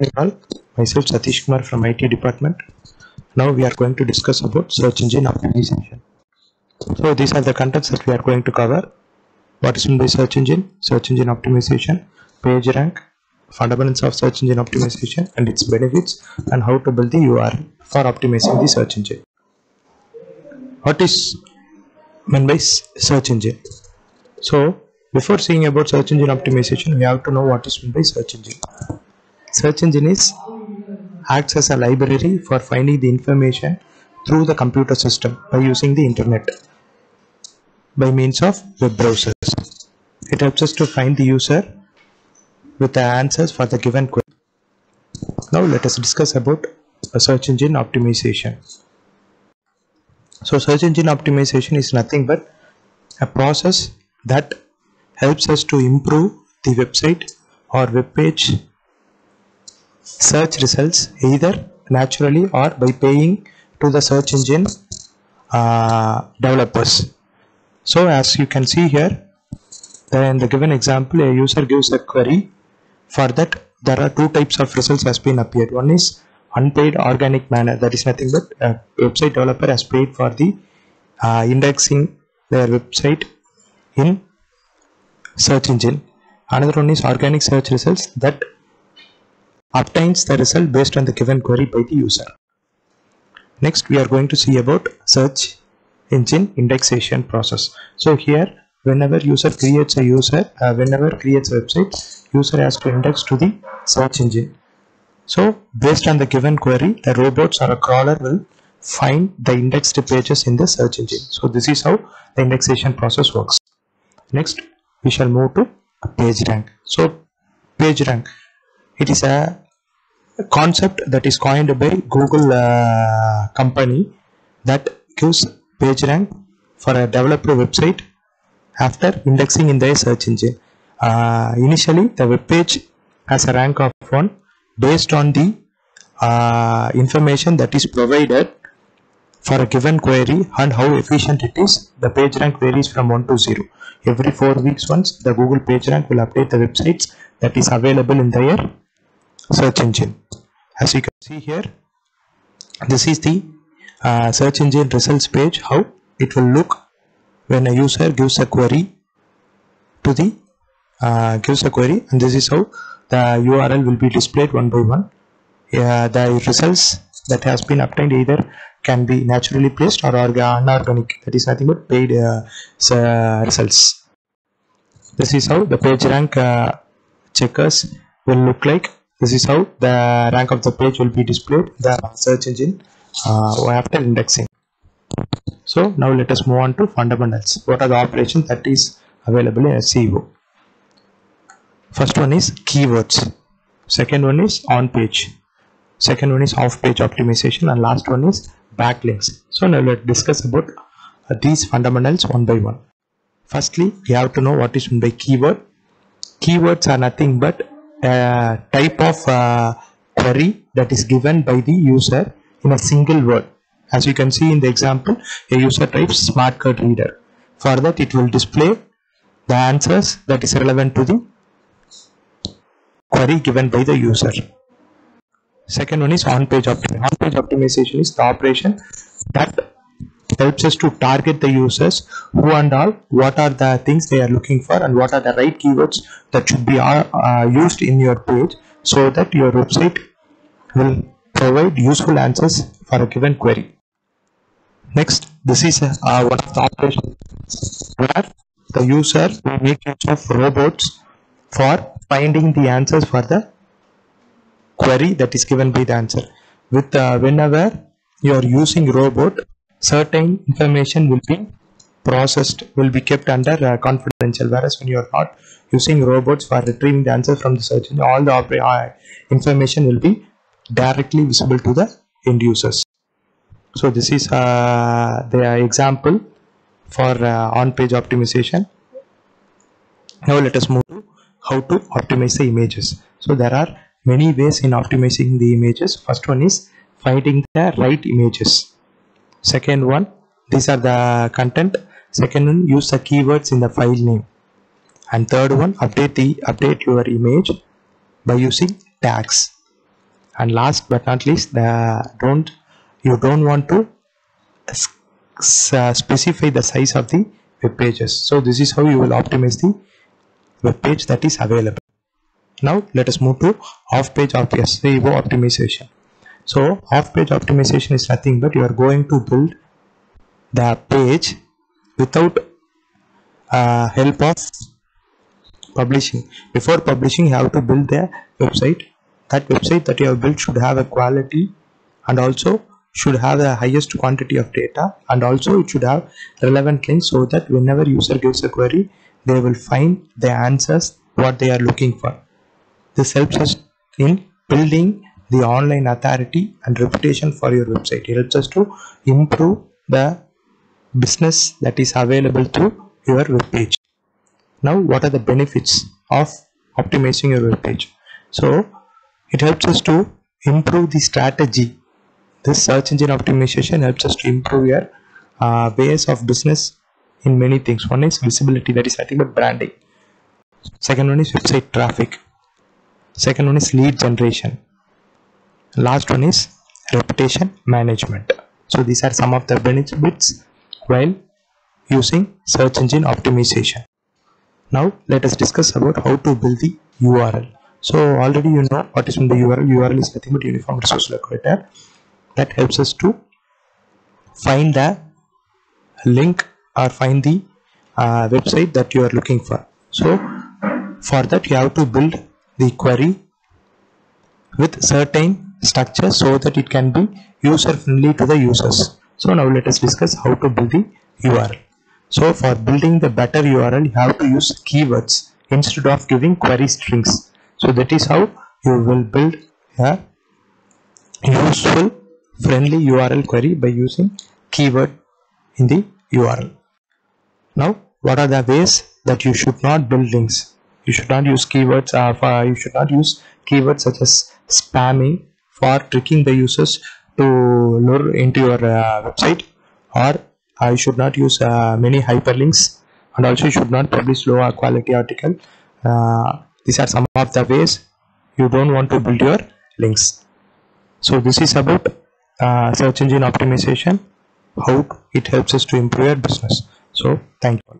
morning all. Myself Satish Kumar from IT department. Now we are going to discuss about search engine optimization. So these are the contents that we are going to cover. What is meant by search engine optimization, page rank, fundamentals of search engine optimization and its benefits, and how to build the URL for optimizing the search engine. What is meant by search engine? So before seeing about search engine optimization, we have to know what is meant by search engine. Search engine acts as a library for finding the information through the computer system by using the internet by means of web browsers. It helps us to find the user with the answers for the given query. Now let us discuss about a search engine optimization. So search engine optimization is nothing but a process that helps us to improve the website or web page search results either naturally or by paying to the search engine developers. So as you can see here, in the given example, a user gives a query. For that, there are two types of results has been appeared. One is unpaid organic manner, that is nothing but a website developer has paid for the indexing their website in search engine. Another one is organic search results, that obtains the result based on the given query by the user. Next we are going to see about search engine indexation process. So here whenever user creates a website, user has to index to the search engine. So based on the given query, the robots or a crawler will find the indexed pages in the search engine. So this is how the indexation process works. Next we shall move to page rank. So page rank, it is a concept that is coined by Google company that gives page rank for a developer website after indexing in the search engine. Initially the web page has a rank of 1 based on the information that is provided for a given query and how efficient it is. The page rank varies from 1 to 0. Every 4 weeks once the Google page rank will update the websites that is available in their search engine. As you can see here, this is the search engine results page, how it will look when a user gives a query to the and this is how the URL will be displayed one by one. The results that has been obtained either can be naturally placed or unorganic, that is nothing but paid results. This is how the page rank checkers will look like. This is how the rank of the page will be displayed the search engine after indexing. So now let us move on to fundamentals. What are the operations that is available in SEO? First one is keywords, second one is on page, second one is off page optimization, and last one is backlinks. So now let's discuss about these fundamentals one by one. Firstly, we have to know what is meant by keyword. Keywords are nothing but a type of query that is given by the user in a single word. As you can see in the example, a user types smart card reader. For that it will display the answers that is relevant to the query given by the user. Second one is on page optimization. On page optimization is the operation that helps us to target the users who and all, what are the things they are looking for and what are the right keywords that should be used in your page so that your website will provide useful answers for a given query. Next, this is one of the operations where the user will make use of robots for finding the answers for the query that is given by the answer. With whenever you are using robot, certain information will be processed, will be kept under confidential, whereas when you are not using robots for retrieving the answer from the search engine, all the information will be directly visible to the end users. So this is the example for on page optimization. Now let us move to how to optimize the images. So there are many ways in optimizing the images. First one is finding the right images. Second one, these are the content. Second one, use the keywords in the file name. And third one, update your image by using tags. And last but not least, you don't want to specify the size of the web pages. So this is how you will optimize the web page that is available. Now let us move to off-page SEO optimization. So off-page optimization is nothing but you are going to build the page without help of publishing. Before publishing, you have to build the website. That website that you have built should have a quality and also should have the highest quantity of data, and also it should have relevant links so that whenever user gives a query, they will find the answers what they are looking for. This helps us in building the online authority and reputation for your website. It helps us to improve the business that is available through your web page. Now, what are the benefits of optimizing your web page? So it helps us to improve the strategy. This search engine optimization helps us to improve your ways of business in many things. One is visibility, that is nothing but branding. Second one is website traffic. Second one is lead generation. Last one is reputation management. So these are some of the benefits while using search engine optimization. Now let us discuss about how to build the URL. So already you know what is in the URL. URL is nothing but uniform resource locator that helps us to find the link or find the website that you are looking for. So for that you have to build the query with certain structure so that it can be user friendly to the users. So now let us discuss how to build the URL. So for building the better URL, you have to use keywords instead of giving query strings. So that is how you will build a useful friendly URL query by using keyword in the URL. Now what are the ways that you should not build links? You should not use keywords you should not use keywords such as spamming for tricking the users to lure into your website, or you should not use many hyperlinks, and also you should not publish low quality article. These are some of the ways you don't want to build your links. So this is about search engine optimization, how it helps us to improve your business. So thank you.